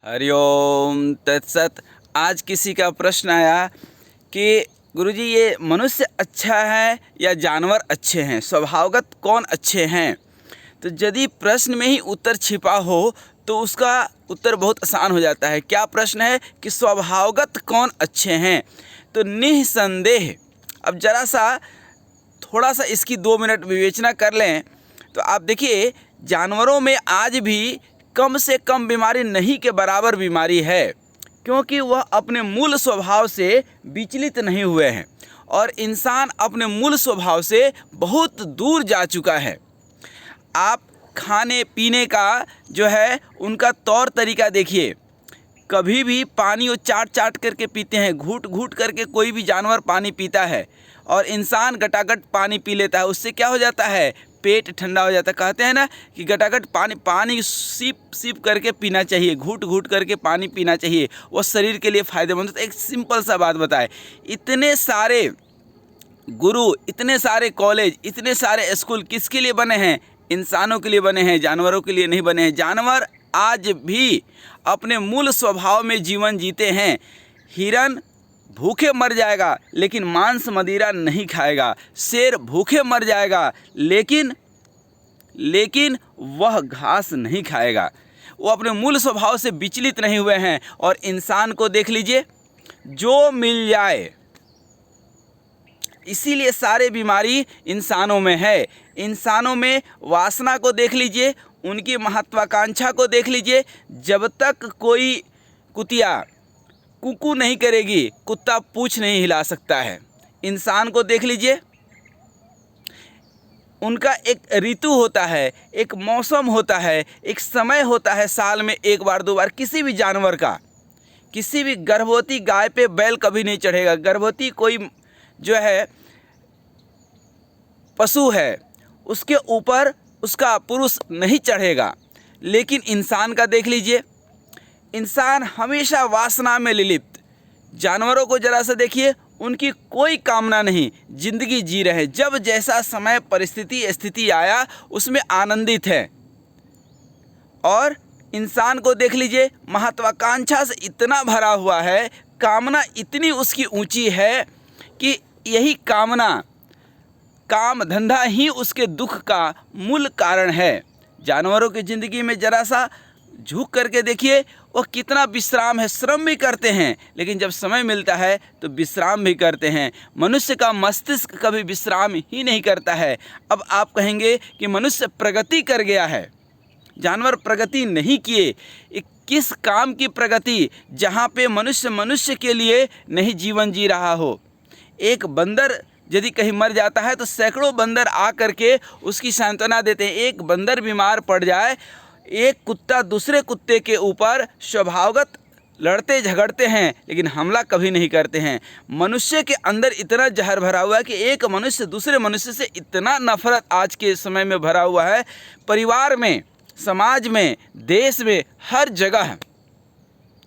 हरिओम तत्सत। आज किसी का प्रश्न आया कि गुरुजी ये मनुष्य अच्छा है या जानवर अच्छे हैं, स्वभावगत कौन अच्छे हैं। तो यदि प्रश्न में ही उत्तर छिपा हो तो उसका उत्तर बहुत आसान हो जाता है। क्या प्रश्न है कि स्वभावगत कौन अच्छे हैं। तो निस्संदेह अब ज़रा सा थोड़ा सा इसकी 2 मिनट विवेचना कर लें तो आप देखिए जानवरों में आज भी कम से कम बीमारी नहीं के बराबर बीमारी है, क्योंकि वह अपने मूल स्वभाव से विचलित नहीं हुए हैं और इंसान अपने मूल स्वभाव से बहुत दूर जा चुका है। आप खाने पीने का जो है उनका तौर तरीका देखिए, कभी भी पानी वो चाट चाट करके पीते हैं, घूट घूट करके कोई भी जानवर पानी पीता है और इंसान गटागट पानी पी लेता है। उससे क्या हो जाता है, पेट ठंडा हो जाता है। कहते हैं ना कि गटागट पानी सीप सीप करके पीना चाहिए, घूट घूट करके पानी पीना चाहिए, वो शरीर के लिए फ़ायदेमंद। तो एक सिंपल सा बात बताए, इतने सारे गुरु, इतने सारे कॉलेज, इतने सारे स्कूल किसके लिए बने हैं? इंसानों के लिए बने हैं, जानवरों के लिए नहीं बने हैं। जानवर आज भी अपने मूल स्वभाव में जीवन जीते हैं। हिरन भूखे मर जाएगा लेकिन मांस मदिरा नहीं खाएगा। शेर भूखे मर जाएगा लेकिन वह घास नहीं खाएगा। वो अपने मूल स्वभाव से विचलित नहीं हुए हैं। और इंसान को देख लीजिए, जो मिल जाए, इसीलिए सारे बीमारी इंसानों में है। इंसानों में वासना को देख लीजिए, उनकी महत्वाकांक्षा को देख लीजिए। जब तक कोई कुतिया कुकू नहीं करेगी, कुत्ता पूंछ नहीं हिला सकता है। इंसान को देख लीजिए, उनका एक ऋतु होता है, एक मौसम होता है, एक समय होता है साल में एक बार 2 बार। किसी भी जानवर का, किसी भी गर्भवती गाय पे बैल कभी नहीं चढ़ेगा। गर्भवती कोई जो है पशु है, उसके ऊपर उसका पुरुष नहीं चढ़ेगा। लेकिन इंसान का देख लीजिए, इंसान हमेशा वासना में लिप्त। जानवरों को जरा सा देखिए, उनकी कोई कामना नहीं, जिंदगी जी रहे हैं। जब जैसा समय परिस्थिति स्थिति आया उसमें आनंदित है। और इंसान को देख लीजिए, महत्वाकांक्षा से इतना भरा हुआ है, कामना इतनी उसकी ऊंची है कि यही कामना, काम धंधा ही उसके दुख का मूल कारण है। जानवरों की ज़िंदगी में जरा सा झुक करके देखिए, वो कितना विश्राम है, श्रम भी करते हैं लेकिन जब समय मिलता है तो विश्राम भी करते हैं। मनुष्य का मस्तिष्क कभी विश्राम ही नहीं करता है। अब आप कहेंगे कि मनुष्य प्रगति कर गया है, जानवर प्रगति नहीं किए। किस काम की प्रगति, जहाँ पे मनुष्य के लिए नहीं जीवन जी रहा हो। एक बंदर यदि कहीं मर जाता है तो सैकड़ों बंदर आ करके उसकी सांत्वना देते हैं। एक बंदर बीमार पड़ जाए, एक कुत्ता दूसरे कुत्ते के ऊपर स्वभावगत लड़ते झगड़ते हैं लेकिन हमला कभी नहीं करते हैं। मनुष्य के अंदर इतना जहर भरा हुआ है कि एक मनुष्य दूसरे मनुष्य से इतना नफरत आज के समय में भरा हुआ है। परिवार में, समाज में, देश में, हर जगह।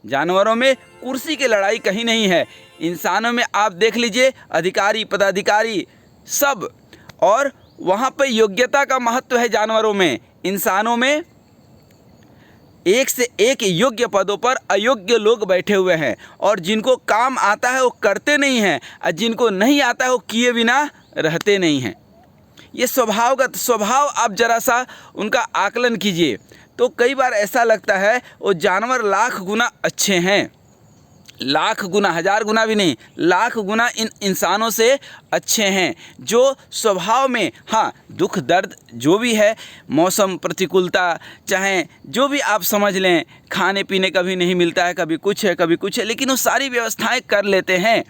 जानवरों में कुर्सी की लड़ाई कहीं नहीं है, इंसानों में आप देख लीजिए, अधिकारी पदाधिकारी सब। और वहाँ पर योग्यता का महत्व है जानवरों में। इंसानों में एक से एक योग्य पदों पर अयोग्य लोग बैठे हुए हैं और जिनको काम आता है वो करते नहीं हैं और जिनको नहीं आता है वो किए बिना रहते नहीं हैं। ये स्वभावगत स्वभाव आप जरा सा उनका आकलन कीजिए तो कई बार ऐसा लगता है वो जानवर लाख गुना अच्छे हैं, लाख गुना, 1000 गुना भी नहीं, लाख गुना इन इंसानों से अच्छे हैं। जो स्वभाव में, हाँ, दुख दर्द जो भी है, मौसम प्रतिकूलता, चाहे जो भी आप समझ लें, खाने पीने कभी नहीं मिलता है, कभी कुछ है कभी कुछ है, लेकिन वो सारी व्यवस्थाएं कर लेते हैं।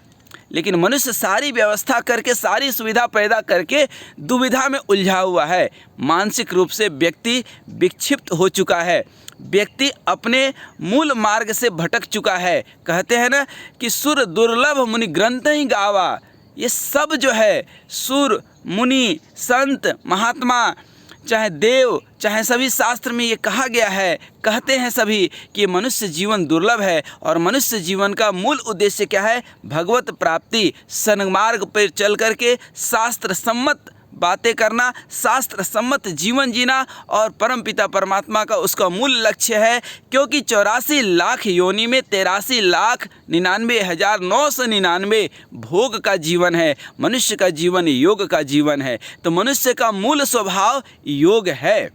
लेकिन मनुष्य सारी व्यवस्था करके, सारी सुविधा पैदा करके दुविधा में उलझा हुआ है। मानसिक रूप से व्यक्ति विक्षिप्त हो चुका है, व्यक्ति अपने मूल मार्ग से भटक चुका है। कहते हैं ना कि सुर दुर्लभ मुनि ग्रंथ ही गावा। ये सब जो है सुर, मुनि, संत, महात्मा, चाहे देव, चाहे सभी शास्त्र में ये कहा गया है, कहते हैं सभी कि मनुष्य जीवन दुर्लभ है और मनुष्य जीवन का मूल उद्देश्य क्या है? भगवत प्राप्ति। सन्मार्ग पर चल करके शास्त्र सम्मत बातें करना, शास्त्र सम्मत जीवन जीना और परमपिता परमात्मा का उसका मूल लक्ष्य है। क्योंकि 84 लाख योनि में 83,99,999 भोग का जीवन है, मनुष्य का जीवन योग का जीवन है। तो मनुष्य का मूल स्वभाव योग है।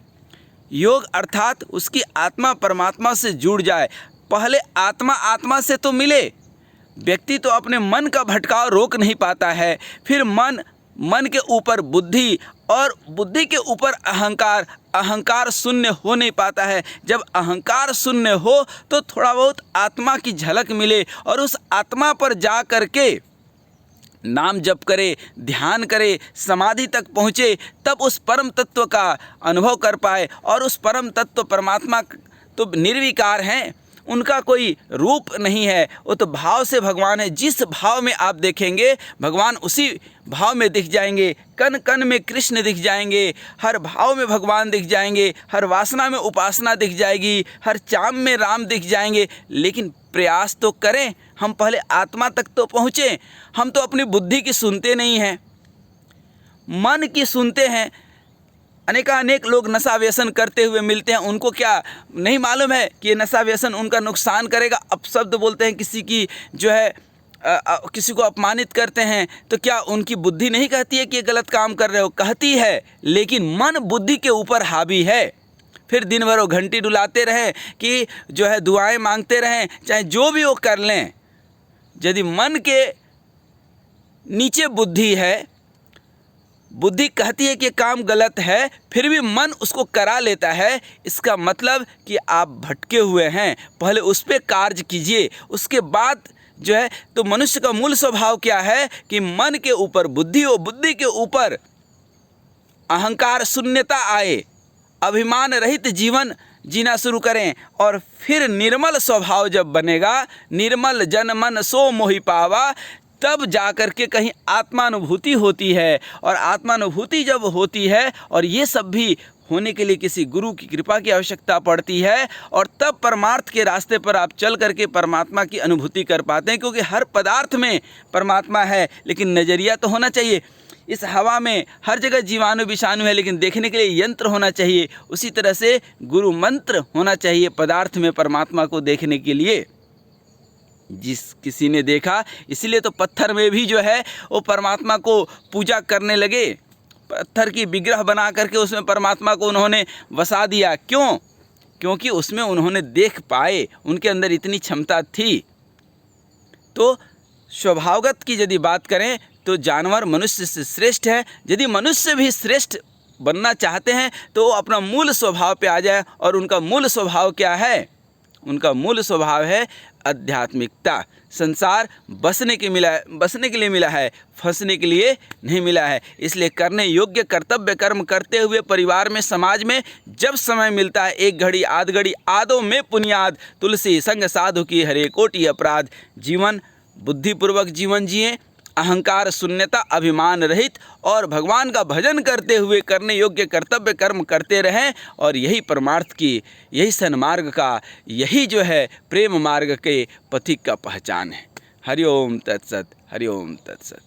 योग अर्थात उसकी आत्मा परमात्मा से जुड़ जाए। पहले आत्मा से तो मिले। व्यक्ति तो अपने मन का भटकाव रोक नहीं पाता है, फिर मन के ऊपर बुद्धि और बुद्धि के ऊपर अहंकार शून्य हो नहीं पाता है। जब अहंकार शून्य हो तो थोड़ा बहुत आत्मा की झलक मिले और उस आत्मा पर जा करके नाम जप करे, ध्यान करे, समाधि तक पहुँचे, तब उस परम तत्व का अनुभव कर पाए। और उस परम तत्व परमात्मा तो निर्विकार हैं, उनका कोई रूप नहीं है, वो तो भाव से भगवान है। जिस भाव में आप देखेंगे भगवान उसी भाव में दिख जाएंगे। कण कण में कृष्ण दिख जाएंगे, हर भाव में भगवान दिख जाएंगे, हर वासना में उपासना दिख जाएगी, हर चाम में राम दिख जाएंगे। लेकिन प्रयास तो करें, हम पहले आत्मा तक तो पहुँचें। हम तो अपनी बुद्धि की सुनते नहीं हैं, मन की सुनते हैं। अनेक लोग नशा व्यसन करते हुए मिलते हैं, उनको क्या नहीं मालूम है कि ये नशा व्यसन उनका नुकसान करेगा। अपशब्द बोलते हैं, किसी की जो है किसी को अपमानित करते हैं, तो क्या उनकी बुद्धि नहीं कहती है कि ये गलत काम कर रहे हो? कहती है, लेकिन मन बुद्धि के ऊपर हावी है। फिर दिन भर वो घंटी डुलाते रहें कि जो है दुआएं मांगते रहें, चाहे जो भी वो कर लें। यदि मन के नीचे बुद्धि है, बुद्धि कहती है कि काम गलत है, फिर भी मन उसको करा लेता है, इसका मतलब कि आप भटके हुए हैं। पहले उस पर कार्य कीजिए, उसके बाद जो है तो मनुष्य का मूल स्वभाव क्या है कि मन के ऊपर बुद्धि हो, बुद्धि के ऊपर अहंकार शून्यता आए, अभिमान रहित जीवन जीना शुरू करें। और फिर निर्मल स्वभाव जब बनेगा, निर्मल जन मन सो मोहि पावा, तब जा कर के कहीं आत्मानुभूति होती है। और आत्मानुभूति जब होती है, और ये सब भी होने के लिए किसी गुरु की कृपा की आवश्यकता पड़ती है, और तब परमार्थ के रास्ते पर आप चल करके परमात्मा की अनुभूति कर पाते हैं। क्योंकि हर पदार्थ में परमात्मा है, लेकिन नज़रिया तो होना चाहिए। इस हवा में हर जगह जीवाणु विषाणु है, लेकिन देखने के लिए यंत्र होना चाहिए। उसी तरह से गुरु मंत्र होना चाहिए पदार्थ में परमात्मा को देखने के लिए। जिस किसी ने देखा, इसलिए तो पत्थर में भी जो है वो परमात्मा को पूजा करने लगे। पत्थर की विग्रह बना करके उसमें परमात्मा को उन्होंने बसा दिया। क्यों? क्योंकि उसमें उन्होंने देख पाए, उनके अंदर इतनी क्षमता थी। तो स्वभावगत की यदि बात करें तो जानवर मनुष्य से श्रेष्ठ है। यदि मनुष्य भी श्रेष्ठ बनना चाहते हैं तो वो अपना मूल स्वभाव पे आ जाए। और उनका मूल स्वभाव क्या है? उनका मूल स्वभाव है आध्यात्मिकता। संसार बसने के लिए मिला है, फंसने के लिए नहीं मिला है। इसलिए करने योग्य कर्तव्य कर्म करते हुए परिवार में, समाज में जब समय मिलता है, एक घड़ी आध घड़ी आदो में पुनियाद, तुलसी संग साधु की हरे कोटि अपराध। जीवन बुद्धिपूर्वक जीवन जिए, अहंकार शून्यता, अभिमान रहित, और भगवान का भजन करते हुए करने योग्य कर्तव्य कर्म करते रहें। और यही परमार्थ की, यही सन्मार्ग का, यही जो है प्रेम मार्ग के पथिक का पहचान है। हरि ओम तत्सत, हरि ओम तत्सत।